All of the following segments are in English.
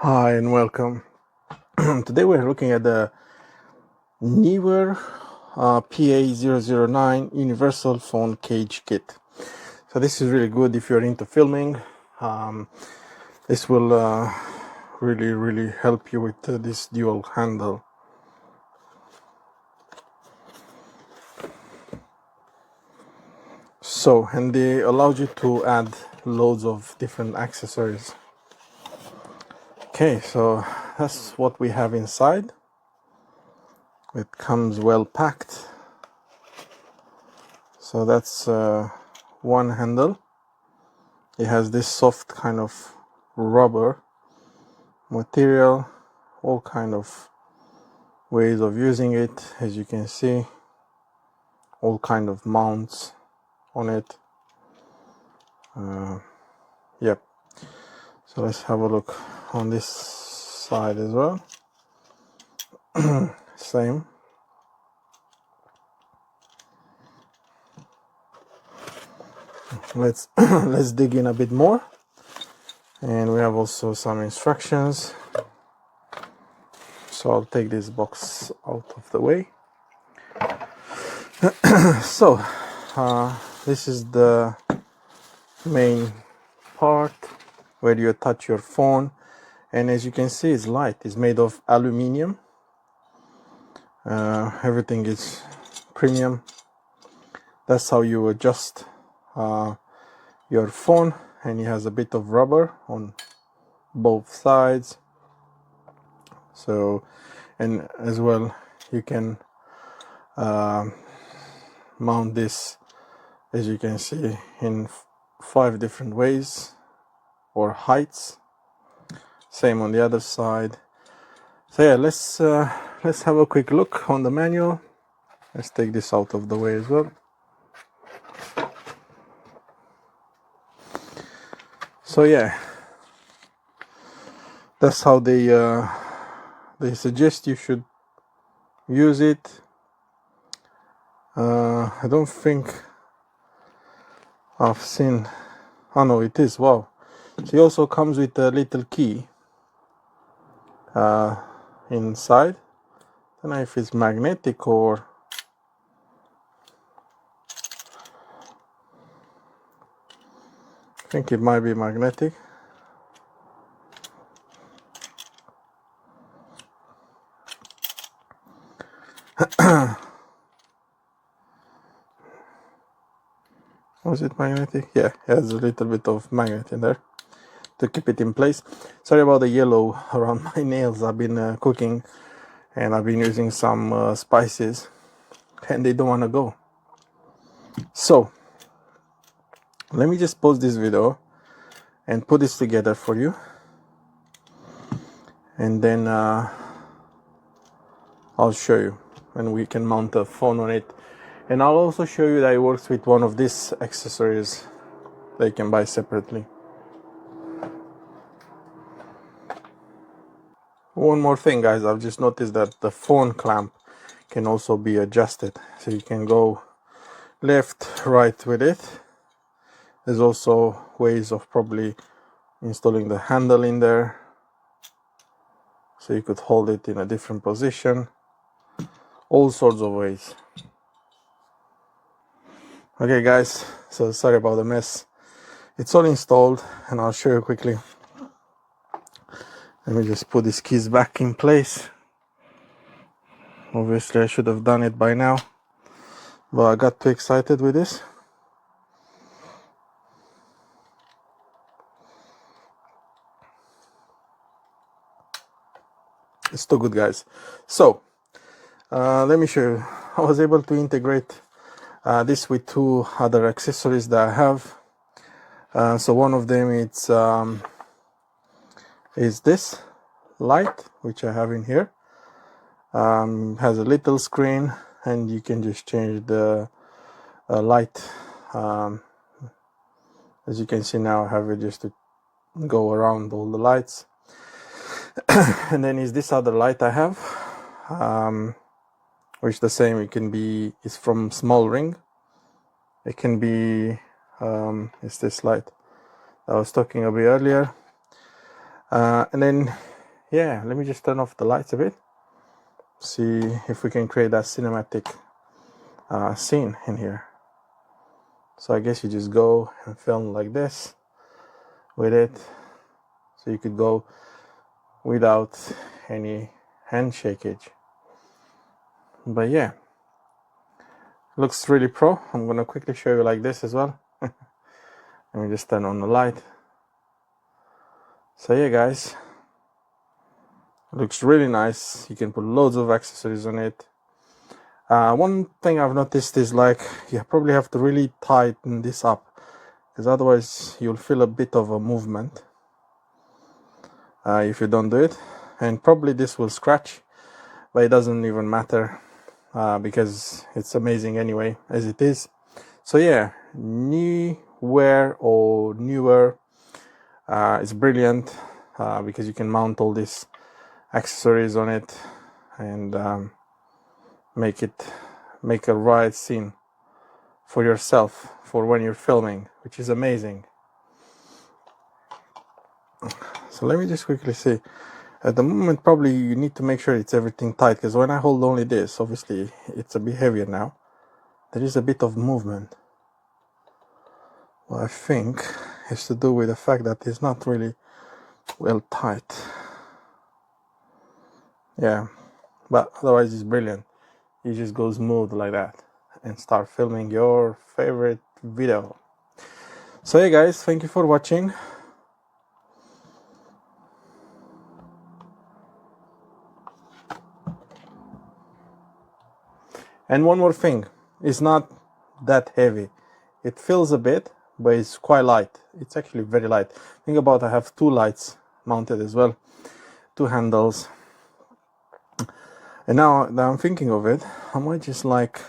Hi and welcome. Today we're looking at the NEEWER PA009 Universal Phone Cage Kit. So this is really good if you're into filming. This will really help you with this dual handle. So, and they allow you to add loads of different accessories. Okay, so that's what we have inside. It comes well packed. So that's one handle. It has this soft kind of rubber material, all kind of ways of using it, as you can see, all kind of mounts on it. Yep. So let's have a look on this side as well. Same. Let's let's dig in a bit more, and we have also some instructions. So I'll take this box out of the way. So this is the main part where you attach your phone, and as you can see, it's light. It's made of aluminium. Everything is premium. That's how you adjust your phone, and it has a bit of rubber on both sides. So, and as well, you can mount this, as you can see, in 5 different ways or heights. Same on the other side. So yeah, let's have a quick look on the manual. Let's take this out of the way as well. So yeah, that's how they suggest you should use it. I don't think I've seen. Oh no, it is. Wow. So it also comes with a little key inside. I don't know if it's magnetic or I think it might be magnetic. Was it magnetic? Yeah, it has a little bit of magnet in there to keep it in place. Sorry about the yellow around my nails. I've been cooking and I've been using some spices and they don't want to go. So let me just pause this video and put this together for you, and then I'll show you, and we can mount a phone on it. And I'll also show you that it works with one of these accessories that you can buy separately. One more thing, guys, I've just noticed that the phone clamp can also be adjusted, so you can go left, right with it. There's also ways of probably installing the handle in there, so you could hold it in a different position. All sorts of ways. Okay guys, so sorry about the mess. It's all installed and I'll show you quickly. Let me just put these keys back in place. Obviously I should have done it by now, but I got too excited with this. It's too good, guys. So let me show you. I was able to integrate this with 2 other accessories that I have. So one of them is this light, which I have in here. Has a little screen, and you can just change the light. As you can see now, I have it just to go around all the lights. And then is this other light I have, which the same, it can be, it's from Small Ring. It can be it's this light that I was talking about earlier. And then yeah, let me just turn off the lights a bit, see if we can create that cinematic scene in here. So I guess you just go and film like this with it, so you could go without any handshakage. But yeah, looks really pro. I'm gonna quickly show you like this as well. Let me just turn on the light. So yeah guys, looks really nice. You can put loads of accessories on it. One thing I've noticed is like you probably have to really tighten this up, because otherwise you'll feel a bit of a movement if you don't do it, and probably this will scratch, but it doesn't even matter because it's amazing anyway as it is. So yeah, NEEWER or NEEWER is brilliant because you can mount all these accessories on it and make a right scene for yourself for when you're filming, which is amazing. So let me just quickly see. At the moment probably you need to make sure it's everything tight, because when I hold only this, obviously it's a bit heavier now, there is a bit of movement. Well, I think it's to do with the fact that it's not really well tight. Yeah, but otherwise it's brilliant. You just go smooth like that and start filming your favorite video. So hey guys, thank you for watching. And one more thing, it's not that heavy. It feels a bit, but it's quite light. It's actually very light. Think about, I have two lights mounted as well, two handles. And now that I'm thinking of it, I might just like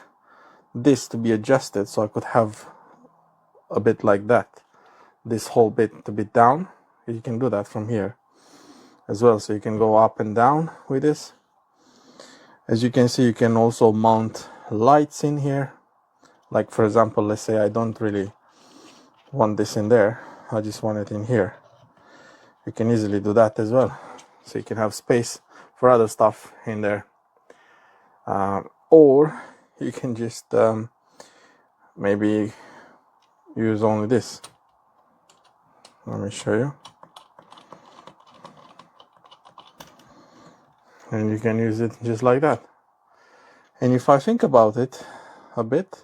this to be adjusted so I could have a bit like that. This whole bit a bit down. You can do that from here as well, so you can go up and down with this. As you can see, you can also mount lights in here. Like for example, let's say I don't really want this in there, I just want it in here. You can easily do that as well, so you can have space for other stuff in there. Or you can just maybe use only this. Let me show you. And you can use it just like that. And if I think about it a bit,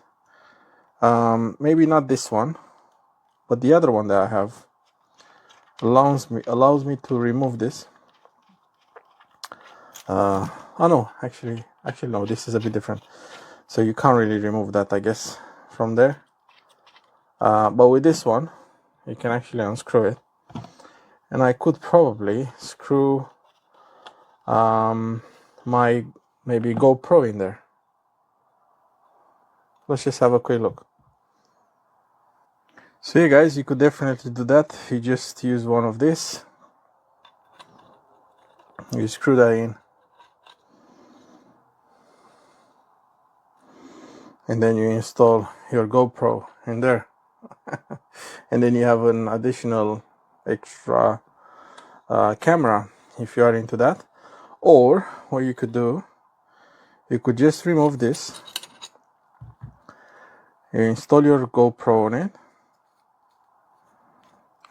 maybe not this one, but the other one that I have allows me to remove this. Oh no, actually no, this is a bit different. So you can't really remove that, I guess, from there. But with this one, you can actually unscrew it. And I could probably screw my maybe GoPro in there. Let's just have a quick look. So yeah guys, you could definitely do that. You just use one of these, you screw that in, and then you install your GoPro in there. And then you have an additional extra camera if you are into that. Or what you could do, you could just remove this, you install your GoPro on it,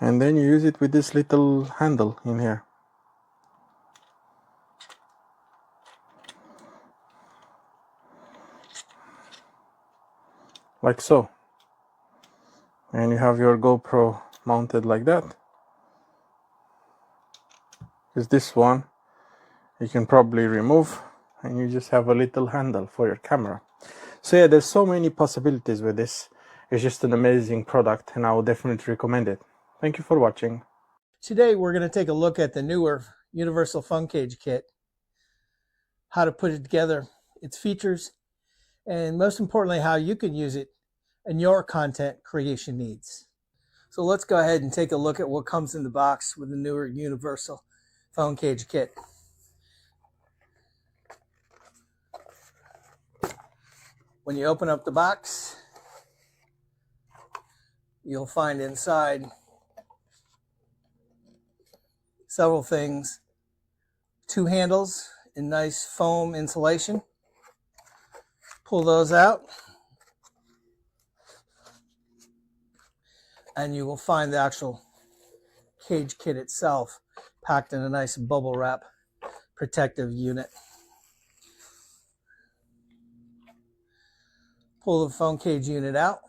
and then you use it with this little handle in here. Like so. And you have your GoPro mounted like that. Because this one you can probably remove, and you just have a little handle for your camera. So yeah, there's so many possibilities with this. It's just an amazing product, and I would definitely recommend it. Thank you for watching. Today we're going to take a look at the NEEWER Universal Phone Cage Kit, how to put it together, its features, and most importantly, how you can use it in your content creation needs. So let's go ahead and take a look at what comes in the box with the NEEWER Universal Phone Cage Kit. When you open up the box, you'll find inside several things 2 handles in nice foam insulation. Pull those out, and you will find the actual cage kit itself packed in a nice bubble wrap protective unit. Pull the phone cage unit out.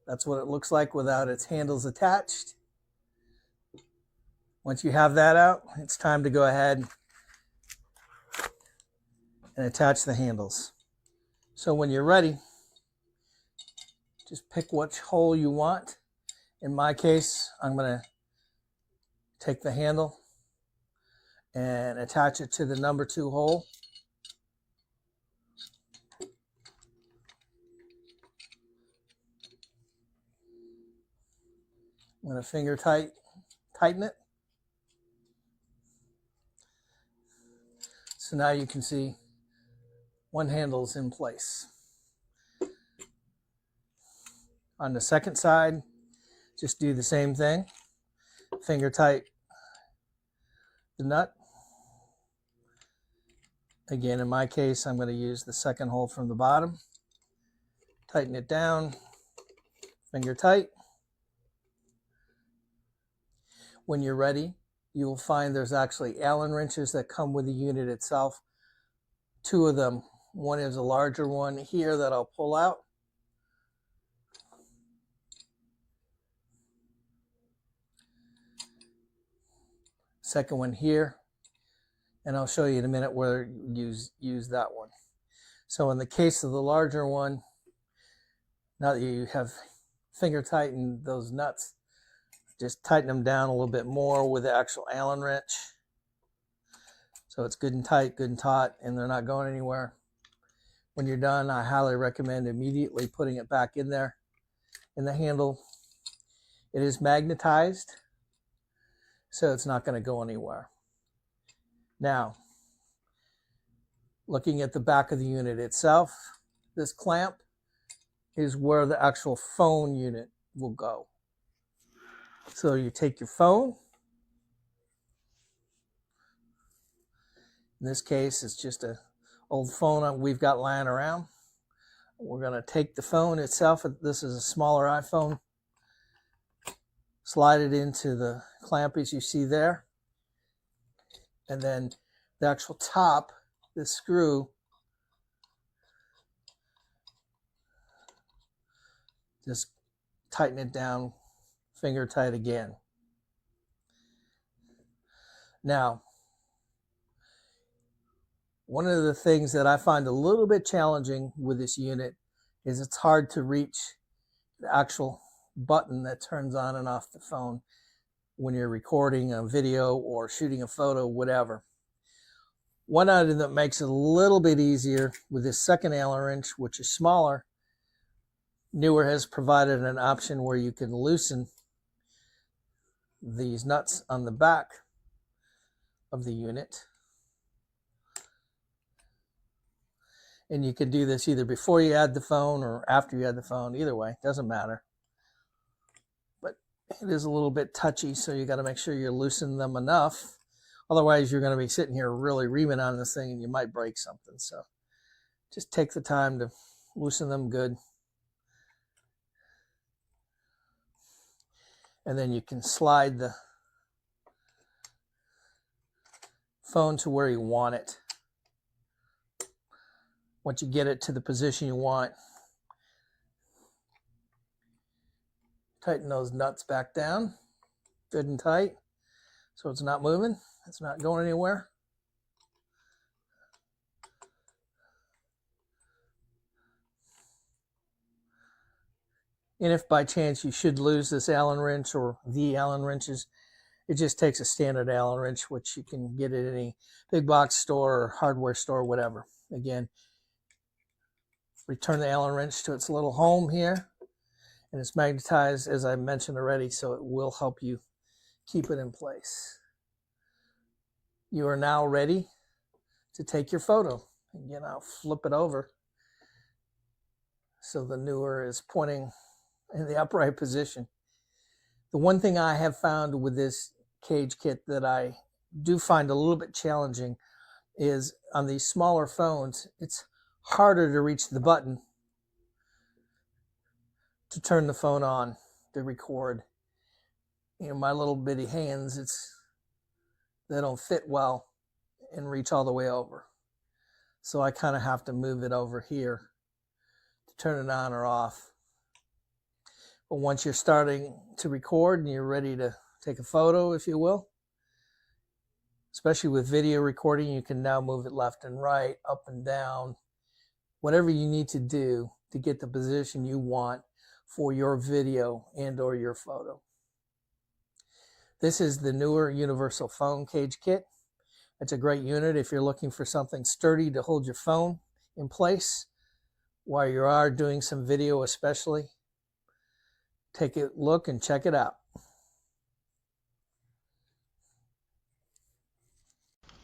That's what it looks like without its handles attached. Once you have that out, it's time to go ahead and attach the handles. So when you're ready, just pick which hole you want. In my case, I'm going to take the handle and attach it to the number 2 hole. I'm going to finger tighten it. So now you can see one handle's in place. On the second side, just do the same thing. Finger tight the nut. Again, in my case, I'm going to use the second hole from the bottom. Tighten it down, finger tight. When you're ready, you will find there's actually Allen wrenches that come with the unit itself. 2 of them. One is a larger one here that I'll pull out. Second one here. And I'll show you in a minute where you use that one. So in the case of the larger one, now that you have finger tightened those nuts, just tighten them down a little bit more with the actual Allen wrench. So it's good and tight, good and taut, and they're not going anywhere. When you're done, I highly recommend immediately putting it back in there in the handle. It is magnetized, so it's not going to go anywhere. Now, looking at the back of the unit itself, this clamp is where the actual phone unit will go. So you take your phone. In this case, it's just an old phone we've got lying around. We're going to take the phone itself. This is a smaller iPhone. Slide it into the clamp as you see there. And then the actual top, the screw, just tighten it down, finger tight again. Now, one of the things that I find a little bit challenging with this unit is it's hard to reach the actual button that turns on and off the phone when you're recording a video or shooting a photo, whatever. One item that makes it a little bit easier with this second Allen wrench, which is smaller, NEEWER has provided an option where you can loosen these nuts on the back of the unit. And you can do this either before you add the phone or after you add the phone. Either way, doesn't matter. But it is a little bit touchy, so you got to make sure you loosen them enough. Otherwise, you're going to be sitting here really reaming on this thing and you might break something. So just take the time to loosen them good. And then you can slide the phone to where you want it. Once you get it to the position you want, tighten those nuts back down, good and tight, so it's not moving, it's not going anywhere. And if by chance you should lose this Allen wrench or the Allen wrenches, it just takes a standard Allen wrench, which you can get at any big box store or hardware store, whatever. Again, return the Allen wrench to its little home here, and it's magnetized, as I mentioned already, so it will help you keep it in place. You are now ready to take your photo. Again, I'll flip it over so the NEEWER is pointing in the upright position. The one thing I have found with this cage kit that I do find a little bit challenging is on these smaller phones, it's harder to reach the button to turn the phone on to record. You know, my little bitty hands, they don't fit well and reach all the way over. So I kind of have to move it over here to turn it on or off. But once you're starting to record and you're ready to take a photo, if you will, especially with video recording, you can now move it left and right, up and down, whatever you need to do to get the position you want for your video and or your photo. This is the NEEWER Universal Phone Cage Kit. It's a great unit if you're looking for something sturdy to hold your phone in place while you are doing some video especially. Take a look and check it out.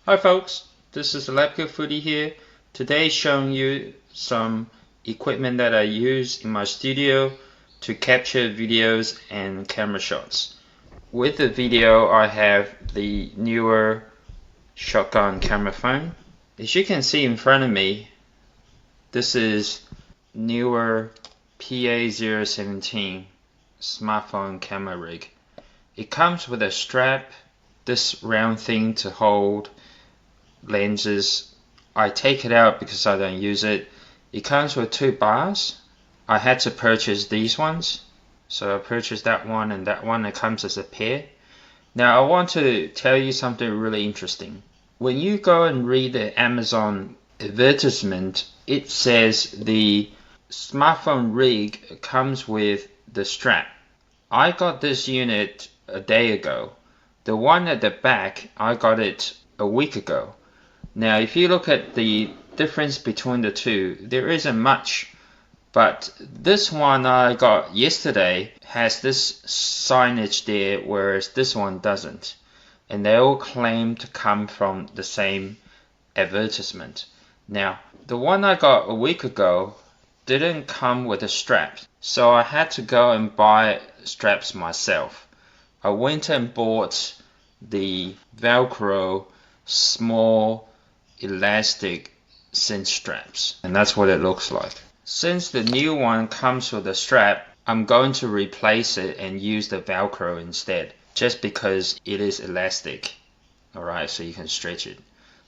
Hi folks, this is Electrical Foodie here. Today showing you some equipment that I use in my studio to capture videos and camera shots. With the video I have the NEEWER shotgun camera phone. As you can see in front of me, this is NEEWER PA017 smartphone camera rig. It comes with a strap, this round thing to hold lenses. I take it out because I don't use it. It comes with 2 bars. I had to purchase these ones, so I purchased that one and that one. It comes as a pair. Now I want to tell you something really interesting. When you go and read the Amazon advertisement, it says the smartphone rig comes with the strap. I got this unit a day ago. The one at the back, I got it a week ago. Now if you look at the difference between the two, there isn't much, but this one I got yesterday has this signage there, whereas this one doesn't, and they all claim to come from the same advertisement. Now the one I got a week ago didn't come with a strap, so I had to go and buy straps myself. I went and bought the Velcro small elastic cinch straps, and that's what it looks like. Since the new one comes with a strap, I'm going to replace it and use the Velcro instead, just because it is elastic. Alright, so you can stretch it.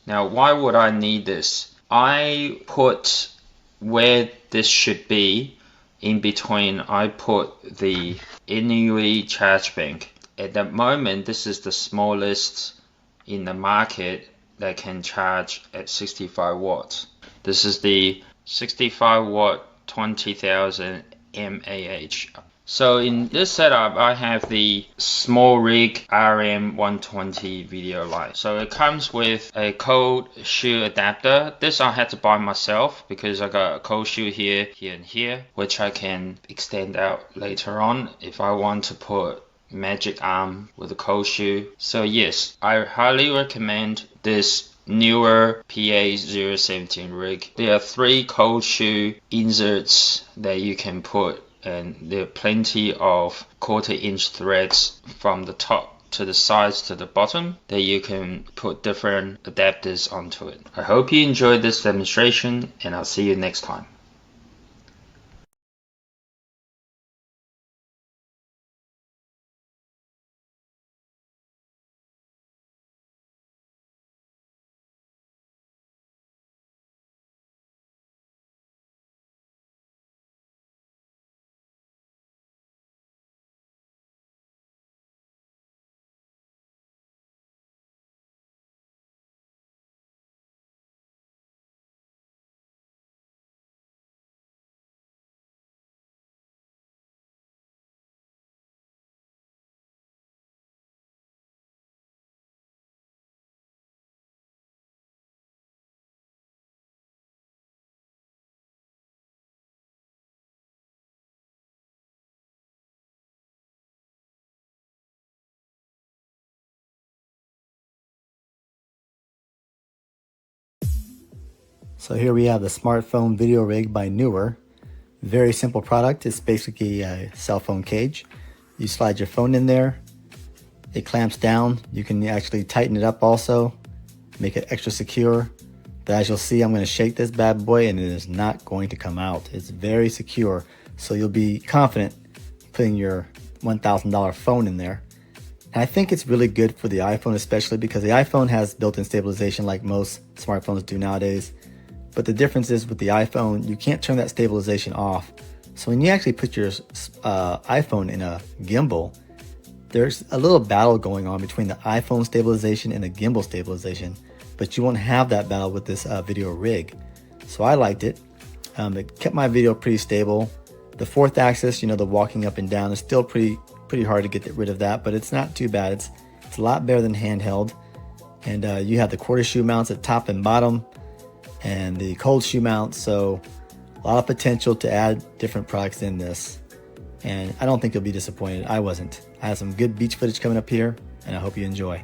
Now why would I need this? I put where this should be in between, I put the NEEWER charge bank. At the moment this is the smallest in the market that can charge at 65 watts. This is the 65 watt 20,000 mAh. So in this setup I have the small rig RM120 video light. So it comes with a cold shoe adapter. This I had to buy myself because I got a cold shoe here, here and here, which I can extend out later on if I want to put magic arm with a cold shoe. So yes, I highly recommend this NEEWER PA017 rig. There are 3 cold shoe inserts that you can put, and there are plenty of 1/4 inch threads from the top to the sides to the bottom that you can put different adapters onto it. I hope you enjoyed this demonstration, and I'll see you next time. So here we have the smartphone video rig by NEEWER. Very simple product. It's basically a cell phone cage. You slide your phone in there. it clamps down. You can actually tighten it up also, make it extra secure. But as you'll see, I'm going to shake this bad boy and it is not going to come out. It's very secure, so you'll be confident putting your $1,000 phone in there. And I think it's really good for the iPhone, especially because the iPhone has built-in stabilization like most smartphones do nowadays. But the difference is with the iPhone, you can't turn that stabilization off. So when you actually put your iPhone in a gimbal, there's a little battle going on between the iPhone stabilization and the gimbal stabilization, but you won't have that battle with this video rig. So I liked it. It kept my video pretty stable. The fourth axis, you know, the walking up and down is still pretty hard to get rid of that, but it's not too bad. It's a lot better than handheld. And you have the quarter shoe mounts at top and bottom and the cold shoe mount, so a lot of potential to add different products in this. And I don't think you'll be disappointed. I wasn't. I have some good beach footage coming up here, and I hope you enjoy.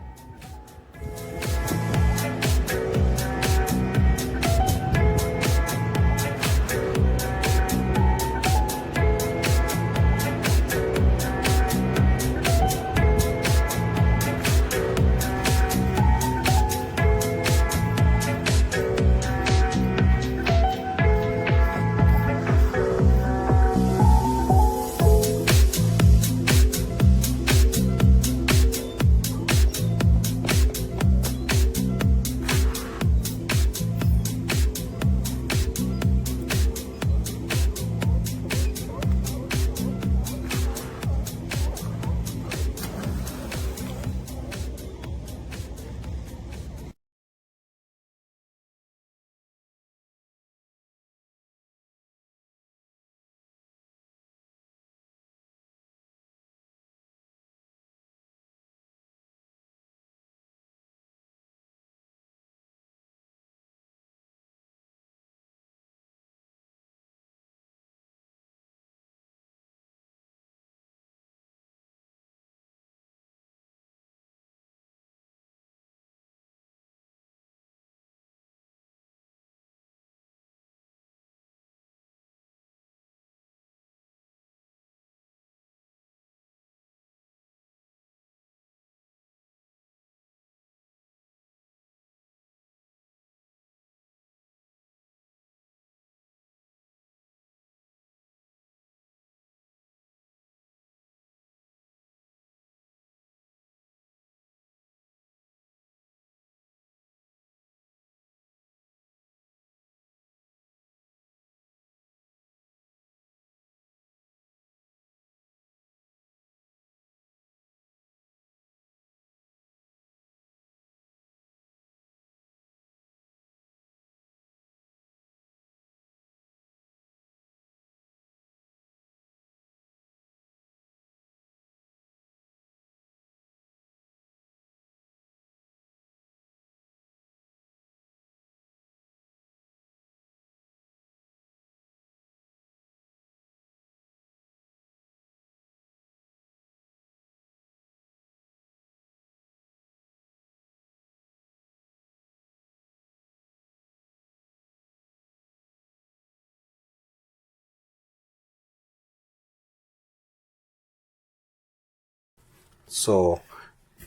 So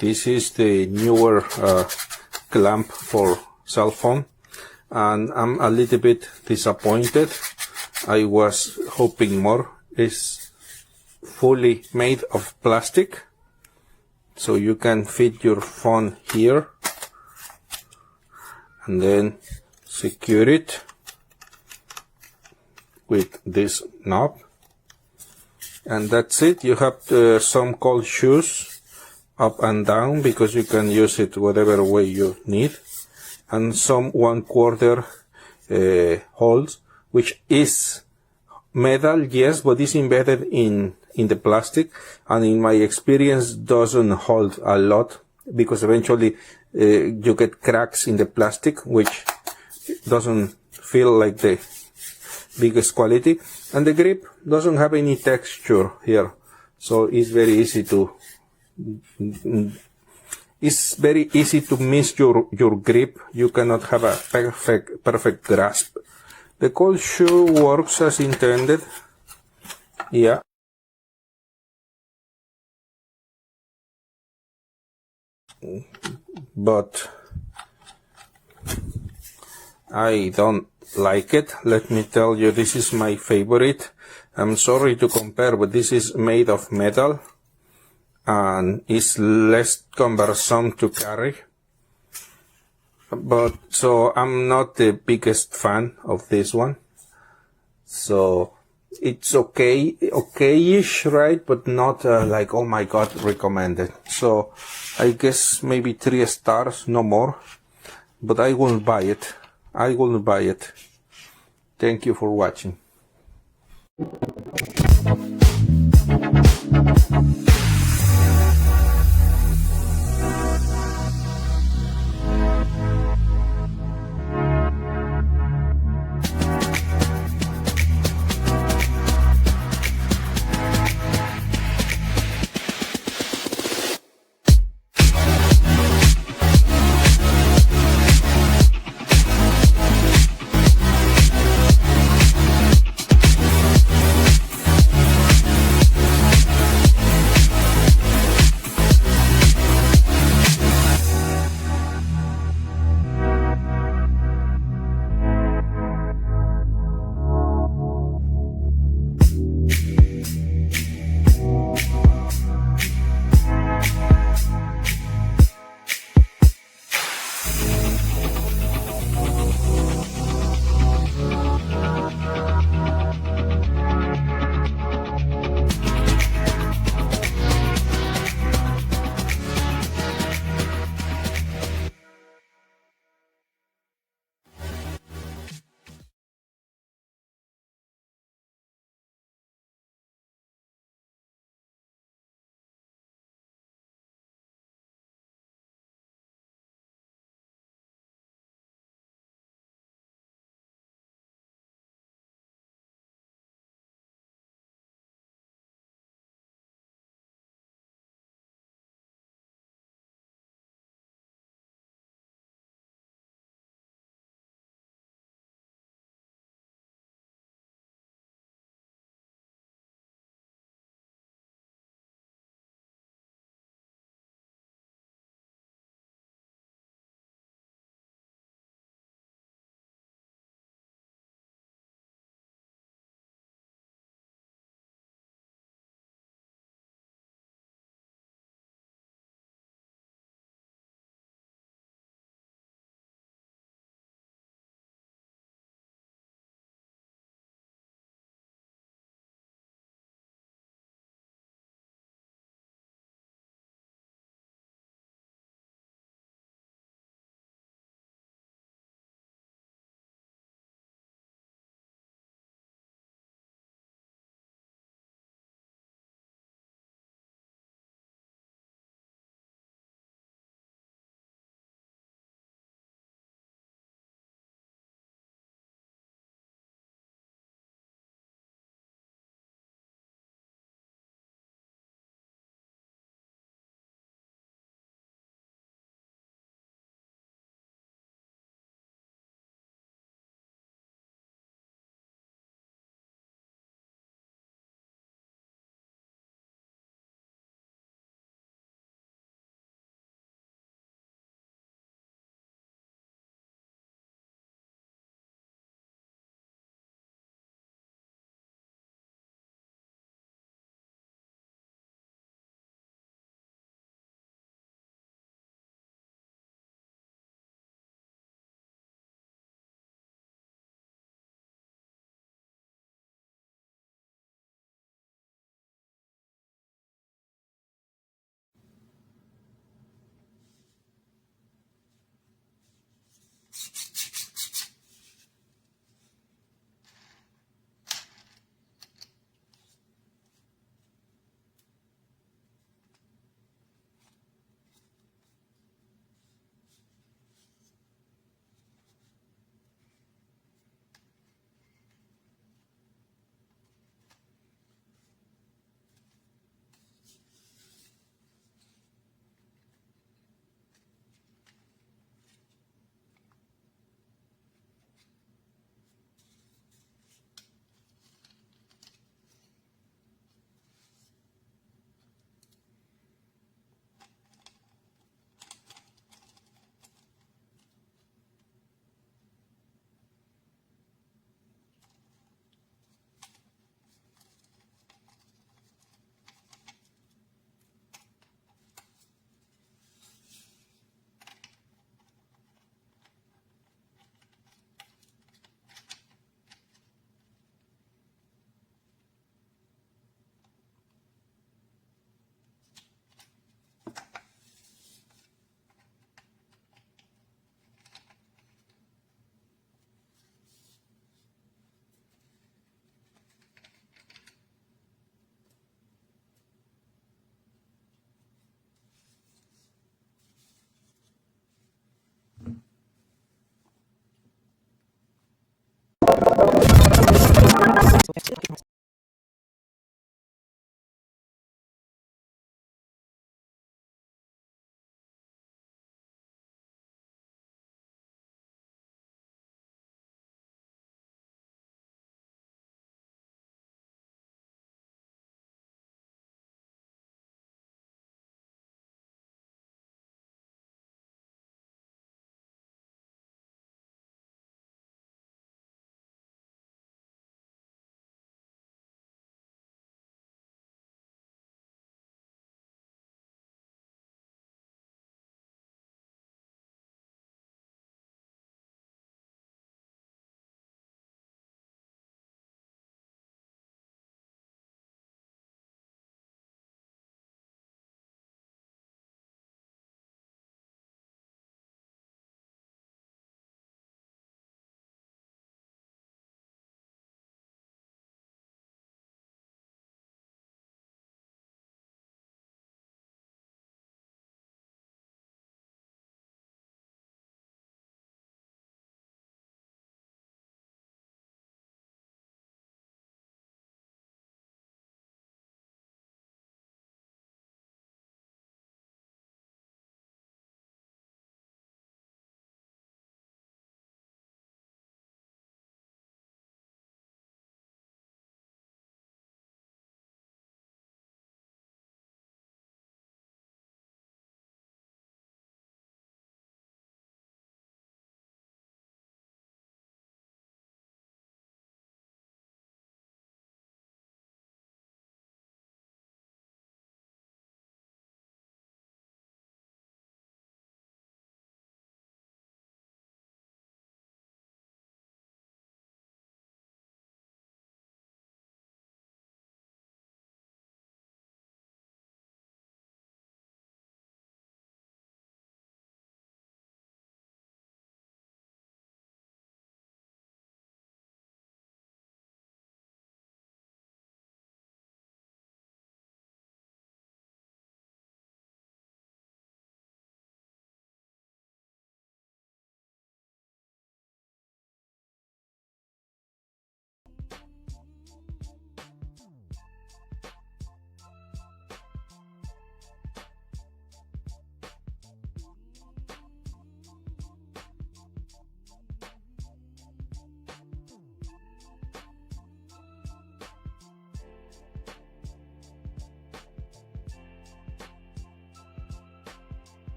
this is the newer clamp for cell phone, and I'm a little bit disappointed. I was hoping more. It's fully made of plastic, so you can fit your phone here and then secure it with this knob, and that's it. You have some cold shoes up and down because you can use it whatever way you need, and some 1/4 holes, which is metal, yes, but it's embedded in the plastic, and in my experience doesn't hold a lot because eventually you get cracks in the plastic, which doesn't feel like the biggest quality, and the grip doesn't have any texture here, so it's very easy to miss your grip. You cannot have a perfect grasp. The cold shoe works as intended. Yeah. but I don't like it. Let me tell you, this is my favorite. I'm sorry to compare, but this is made of metal and is less cumbersome to carry. But so I'm not the biggest fan of this one. So it's okay-ish, right? But not like, oh my God, recommended. So I guess maybe 3 stars, no more. But I will buy it. I will buy it. Thank you for watching.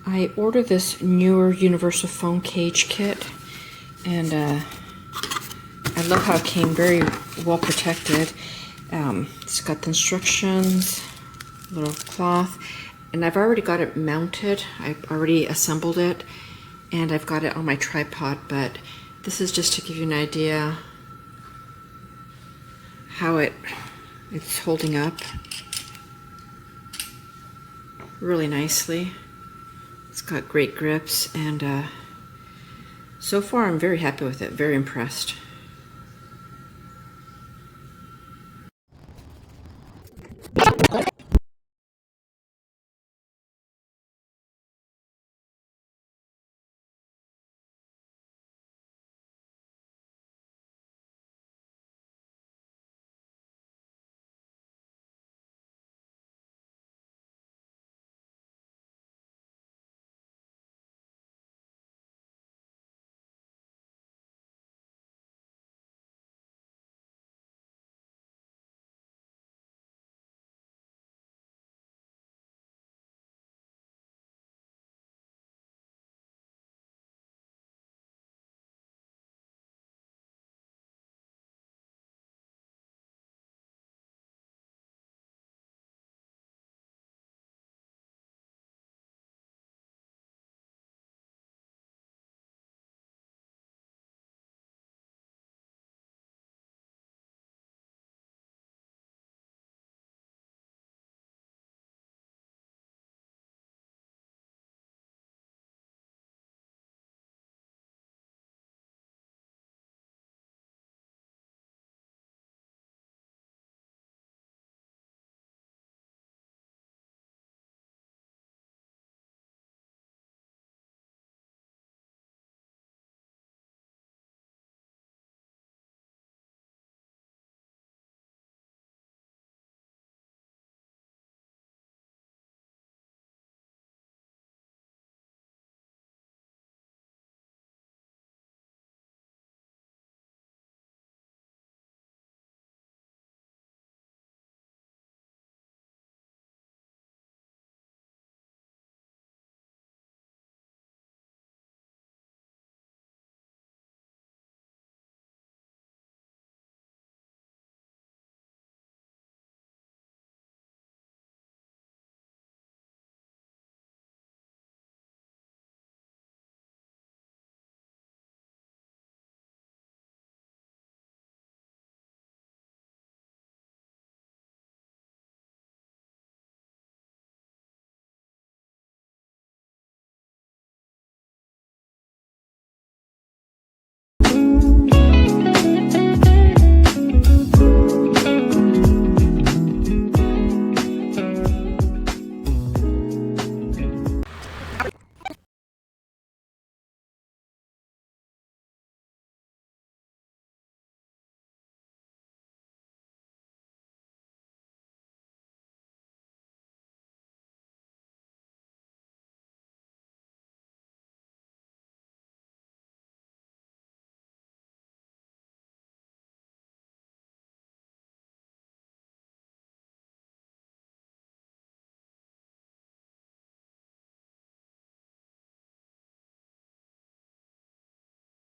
I ordered this NEEWER universal phone cage kit, and I love how it came very well protected. It's got the instructions, little cloth, and I've already got it mounted. I've already assembled it, and I've got it on my tripod, but this is just to give you an idea how it's holding up really nicely. It's got great grips, and so far I'm very happy with it, very impressed.